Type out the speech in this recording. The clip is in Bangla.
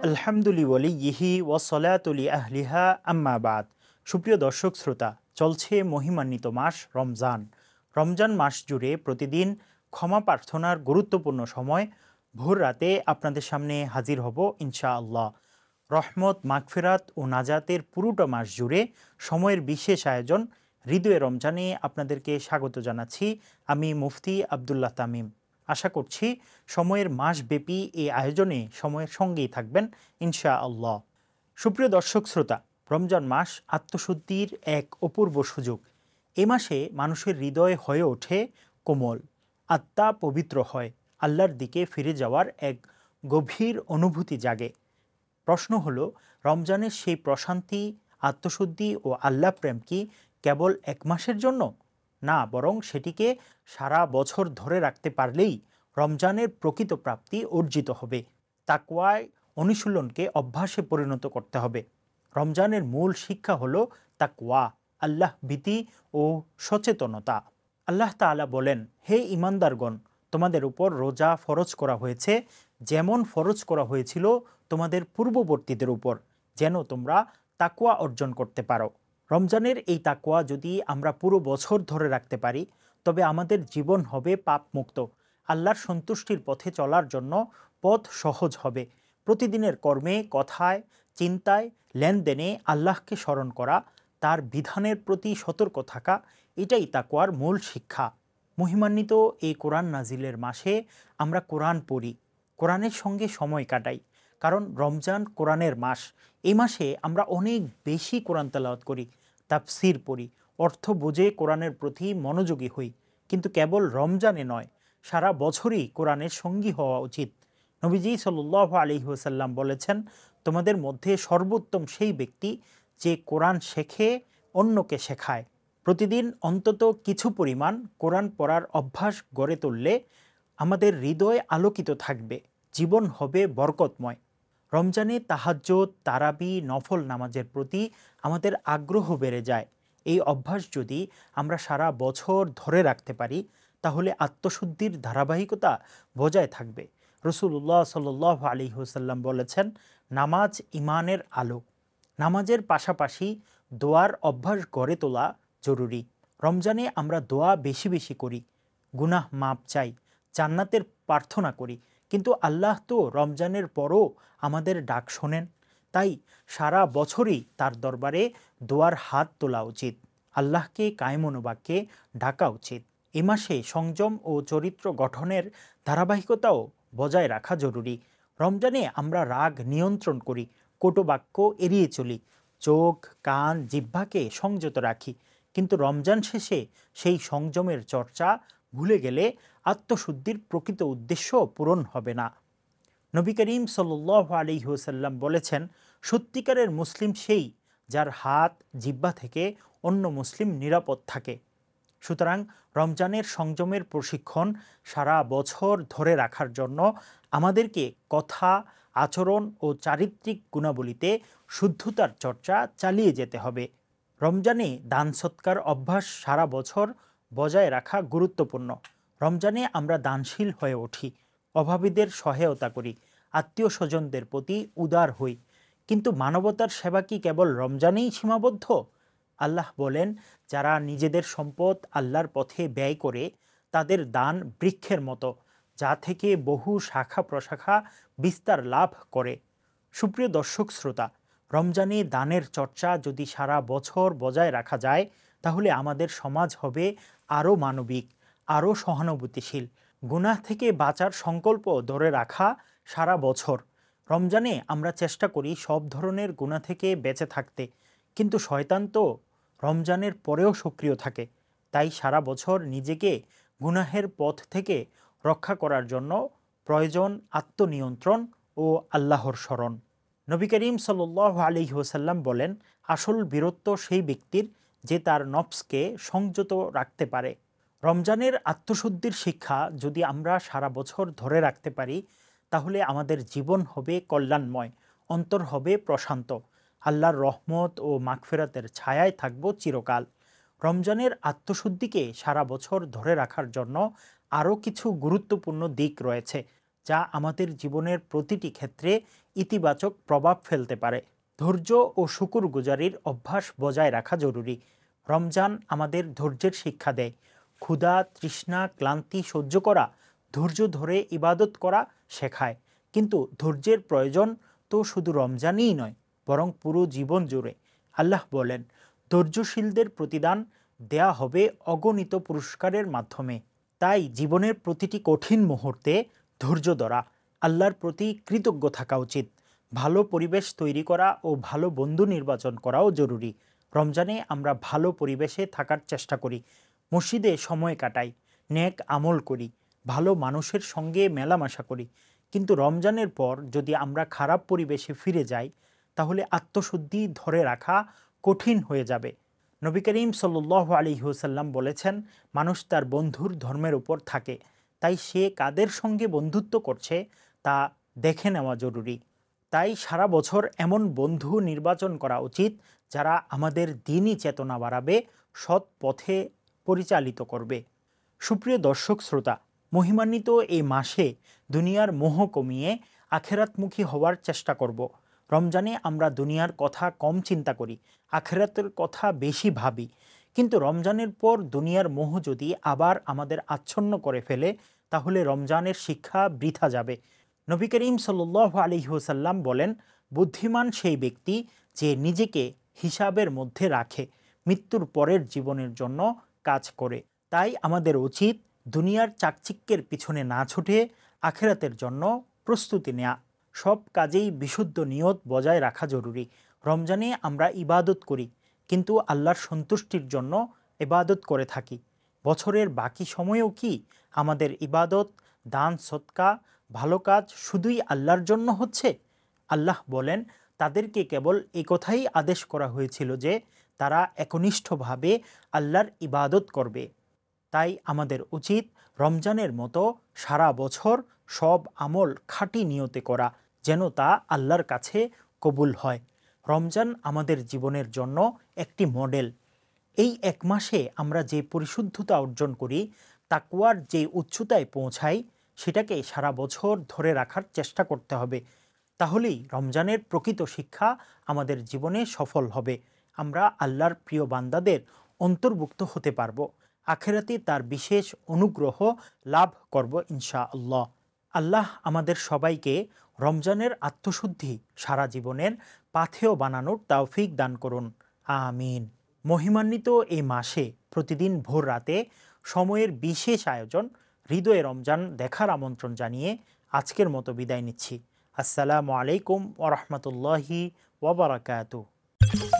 আলহামদুলিল্লাহি ওয়াসসালাতুলি আহলিহা আম্মা বাদ। সুপ্রিয় দর্শক শ্রোতা, চলছে মহিমান্বিত মাস রমজান। রমজান মাস জুড়ে প্রতিদিন ক্ষমা প্রার্থনার গুরুত্বপূর্ণ সময়। ভোর রাতে আপনাদের সামনে হাজির হব ইনশাআল্লাহ। রহমত, মাগফিরাত ও নাজাতের পুরোটা মাস জুড়ে সময়ের বিশেষ আয়োজন হৃদয়ে রমজানে আপনাদেরকে স্বাগত জানাচ্ছি। আমি মুফতি আবদুল্লাহ তামিম। আশা করছি সময়ের মাসব্যাপী এই আয়োজনে সময়ের সঙ্গেই থাকবেন ইনশাআল্লাহ। সুপ্রিয় দর্শক শ্রোতা, রমজান মাস আত্মশুদ্ধির এক অপূর্ব সুযোগ। এ মাসে মানুষের হৃদয় হয়ে ওঠে কোমল, আত্মা পবিত্র হয়, আল্লাহর দিকে ফিরে যাওয়ার এক গভীর অনুভূতি জাগে। প্রশ্ন হলো, রমজানের সেই প্রশান্তি, আত্মশুদ্ধি ও আল্লাহ প্রেম কি কেবল এক মাসের জন্য? না, বরং সেটিকে সারা বছর ধরে রাখতে পারলেই রমজানের প্রকৃত প্রাপ্তি অর্জিত হবে। তাকওয়ায় অনুশীলনকে অভ্যাসে পরিণত করতে হবে। রমজানের মূল শিক্ষা হলো তাকওয়া, আল্লাহ ভীতি ও সচেতনতা। আল্লাহ তাআলা বলেন, হে ঈমানদারগণ, তোমাদের উপর রোজা ফরজ করা হয়েছে যেমন ফরজ করা হয়েছিল তোমাদের পূর্ববর্তীদের উপর, যেন তোমরা তাকওয়া অর্জন করতে পারো। রমজানের এই তাকওয়া যদি আমরা পুরো বছর ধরে রাখতে পারি, তবে আমাদের জীবন হবে পাপমুক্ত। আল্লাহর সন্তুষ্টির পথে চলার জন্য পথ সহজ হবে। প্রতিদিনের কর্মে, কথায়, চিন্তায়, লেনদেনে আল্লাহকে স্মরণ করা, তার বিধানের প্রতি সতর্ক থাকা, এটাই তাকওয়ার মূল শিক্ষা। মহিমান্বিত এই কোরআন নাজিলের মাসে আমরা কোরআন পড়ি, কোরআনের সঙ্গে সময় কাটাই, কারণ রমজান কোরআনের মাস। এই মাসে আমরা অনেক বেশি কোরআন তেলাওয়াত করি, তাফসির পড়ি, অর্থ বুঝে কোরআনের প্রতি মনোযোগী হই। কিন্তু কেবল রমজানে নয়, সারা বছরই কোরআনের সঙ্গী হওয়া উচিত। নবীজি সাল্লাল্লাহু আলাইহি ওয়াসাল্লাম বলেছেন, তোমাদের মধ্যে সর্বোত্তম সেই ব্যক্তি যে কোরআন শেখে, অন্যকে শেখায়। প্রতিদিন অন্তত কিছু পরিমাণ কোরআন পড়ার অভ্যাস গড়ে তুললে আমাদের হৃদয় আলোকিত থাকবে, জীবন হবে বরকতময়। রমজানে তাহাজ্জুদ, তারাবি, নফল নামাজের প্রতি আমাদের আগ্রহ বেড়ে যায়। এই অভ্যাস যদি আমরা সারা বছর ধরে রাখতে পারি, তাহলে আত্মশুদ্ধির ধারাবাহিকতা বজায় থাকবে। রাসূলুল্লাহ সাল্লাল্লাহু আলাইহি ওয়াসাল্লাম বলেছেন, নামাজ ঈমানের আলো। নামাজের পাশাপাশি দোয়ার অভ্যাস গড়ে তোলা জরুরি। রমজানে আমরা দোয়া বেশি বেশি করি, গুনাহ মাপ চাই, জান্নাতের প্রার্থনা করি, কিন্তু আল্লাহ তো রমজানের পরও আমাদের ডাক শোনেন। তাই সারা বছরই তার দরবারে দোয়ার হাত তোলা উচিত, আল্লাহকে কায়মনোবাক্যে ডাকা উচিত। এ মাসে সংযম ও চরিত্র গঠনের ধারাবাহিকতাও বজায় রাখা জরুরি। রমজানে আমরা রাগ নিয়ন্ত্রণ করি, কটুবাক্য এড়িয়ে চলি, চোখ, কান, জিহ্বাকে সংযত রাখি। কিন্তু রমজান শেষে সেই সংযমের চর্চা ভুলে গেলে আত্মশুদ্ধির প্রকৃত উদ্দেশ্য পূরণ হবে না। নবী করিম সাল্লাল্লাহু আলাইহি ওয়াসাল্লাম বলেছেন, সত্যিকারের মুসলিম সেই যার হাত, জিহ্বা থেকে অন্য মুসলিম নিরাপদ থাকে। সুতরাং রমজানের সংযমের প্রশিক্ষণ সারা বছর ধরে রাখার জন্য আমাদেরকে কথা, আচরণ ও চারিত্রিক গুণাবলীতে শুদ্ধতার চর্চা চালিয়ে যেতে হবে। রমজানে দান সৎকার অভ্যাস সারা বছর বজায় রাখা গুরুত্বপূর্ণ। রমজানে আমরা দানশীল হয়ে উঠি, অভাবীদের সহায়তা করি, আত্মীয় স্বজনদের প্রতি উদার হই। কিন্তু মানবতার সেবা কি কেবল রমজানেই সীমাবদ্ধ? আল্লাহ বলেন, যারা নিজেদের সম্পদ আল্লাহর পথে ব্যয় করে, তাদের দান বৃক্ষের মতো, যা থেকে বহু শাখা প্রশাখা বিস্তার লাভ করে। সুপ্রিয় দর্শক শ্রোতা, রমজানে দানের চর্চা যদি সারা বছর বজায় রাখা যায়, তাহলে আমাদের সমাজ হবে আরও মানবিক, আরও সহানুভূতিশীল। গুনাহ থেকে বাঁচার সংকল্প ধরে রাখা সারা বছর। রমজানে আমরা চেষ্টা করি সব ধরনের গুনাহ থেকে বেঁচে থাকতে, কিন্তু শয়তান তো রমজানের পরেও সক্রিয় থাকে। তাই সারা বছর নিজেকে গুনাহের পথ থেকে রক্ষা করার জন্য প্রয়োজন আত্মনিয়ন্ত্রণ ও আল্লাহর শরণ। নবী করিম সাল্লাল্লাহু আলাইহি ওয়াসাল্লাম বলেন, আসল বীরত্ব সেই ব্যক্তির যে তার নফসকে সংযত রাখতে পারে। রমজানের আত্মশুদ্ধির শিক্ষা যদি আমরা সারা বছর ধরে রাখতে পারি, তাহলে আমাদের জীবন হবে কল্যাণময়, অন্তর হবে প্রশান্ত, আল্লাহর রহমত ও মাগফিরাতের ছায়ায় থাকব চিরকাল। রমজানের আত্মশুদ্ধিকে সারা বছর ধরে রাখার জন্য আরও কিছু গুরুত্বপূর্ণ দিক রয়েছে, যা আমাদের জীবনের প্রতিটি ক্ষেত্রে ইতিবাচক প্রভাব ফেলতে পারে। ধৈর্য ও শুকরগুজারির অভ্যাস বজায় রাখা জরুরি। রমজান আমাদের ধৈর্যের শিক্ষা দেয়। ক্ষুধা, তৃষ্ণা, ক্লান্তি সহ্য করা, ধৈর্য ধরে ইবাদত করা শেখায়। কিন্তু ধৈর্যের প্রয়োজন তো শুধু রমজানই নয়, বরং পুরো জীবন জুড়ে। আল্লাহ বলেন, ধৈর্যশীলদের প্রতিদান দেয়া হবে অগণিত পুরস্কারের মাধ্যমে। তাই জীবনের প্রতিটি কঠিন মুহূর্তে ধৈর্য ধরা, আল্লাহর প্রতি কৃতজ্ঞ থাকা উচিত। ভালো পরিবেশ তৈরি করা ও ভালো বন্ধু নির্বাচন করাও জরুরি। রমজানে আমরা ভালো পরিবেশে থাকার চেষ্টা করি, মসজিদে সময় কাটাই, নেক আমল করি, ভালো মানুষের সঙ্গে মেলামেশা করি। কিন্তু রমজানের পর যদি আমরা খারাপ পরিবেশে ফিরে যাই, তাহলে আত্মশুদ্ধি ধরে রাখা কঠিন হয়ে যাবে। নবী করিম সাল্লাল্লাহু আলাইহি ওয়াসাল্লাম বলেছেন, মানুষ তার বন্ধুর ধর্মের উপর থাকে, তাই সে কাদের সঙ্গে বন্ধুত্ব করছে তা দেখে নেওয়া জরুরি। তাই সারা বছর এমন বন্ধু নির্বাচন করা উচিত যারা আমাদের দ্বীনি চেতনা বাড়াবে, সৎ পথে পরিচালিত করবে। সুপ্রিয় দর্শক শ্রোতা, মহিমান্বিত এই মাসে দুনিয়ার মোহ কমিয়ে আখেরাতমুখী হওয়ার চেষ্টা করব। রমজানে আমরা দুনিয়ার কথা কম চিন্তা করি, আখেরাতের কথা বেশি ভাবি। কিন্তু রমজানের পর দুনিয়ার মোহ যদি আবার আমাদের আচ্ছন্ন করে ফেলে, তাহলে রমজানের শিক্ষা বৃথা যাবে। নবী করিম সাল্লাল্লাহু আলাইহি ওয়াসাল্লাম বলেন, বুদ্ধিমান সেই ব্যক্তি যে নিজেকে হিসাবের মধ্যে রাখে, মৃত্যুর পরের জীবনের জন্য কাজ করে। তাই আমাদের উচিত দুনিয়ার চাকচিক্যের পিছনে না ছুটে আখেরাতের জন্য প্রস্তুতি নেওয়া। সব কাজেই বিশুদ্ধ নিয়ত বজায় রাখা জরুরি। রমজানে আমরা ইবাদত করি, কিন্তু আল্লাহর সন্তুষ্টির জন্য ইবাদত করে থাকি। বছরের বাকি সময়েও কি আমাদের ইবাদত, দান, সদকা, ভালো কাজ শুধুই আল্লাহর জন্য হচ্ছে? আল্লাহ বলেন, তাদেরকে কেবল এই কথাই আদেশ করা হয়েছিল যে তারা একনিষ্ঠভাবে আল্লাহর ইবাদত করবে। তাই আমাদের উচিত রমজানের মতো সারা বছর সব আমল খাঁটি নিয়তে করা, যেন তা আল্লাহর কাছে কবুল হয়। রমজান আমাদের জীবনের জন্য একটি মডেল। এই এক মাসে আমরা যে পরিশুদ্ধতা অর্জন করি, তাকওয়ার যে উচ্চতায় পৌঁছাই, সেটাকে সারা বছর ধরে রাখার চেষ্টা করতে হবে। তাহলেই রমজানের প্রকৃত শিক্ষা আমাদের জীবনে সফল হবে। আমরা আল্লাহর প্রিয় বান্দাদের অন্তর্ভুক্ত হতে পারব, আখেরাতে তার বিশেষ অনুগ্রহ লাভ করব ইনশাআল্লাহ। আল্লাহ আমাদের সবাইকে রমজানের আত্মশুদ্ধি সারা জীবনের পাথেয় বানানোর তৌফিক দান করুন, আমিন। মহিমান্বিত এই মাসে প্রতিদিন ভোর রাতে সময়ের বিশেষ আয়োজন হৃদয়ে রমজান দেখার আমন্ত্রণ জানিয়ে আজকের মতো বিদায় নিচ্ছি। আসসালামু আলাইকুম ওয়া রাহমাতুল্লাহি ওয়া বারাকাতুহু।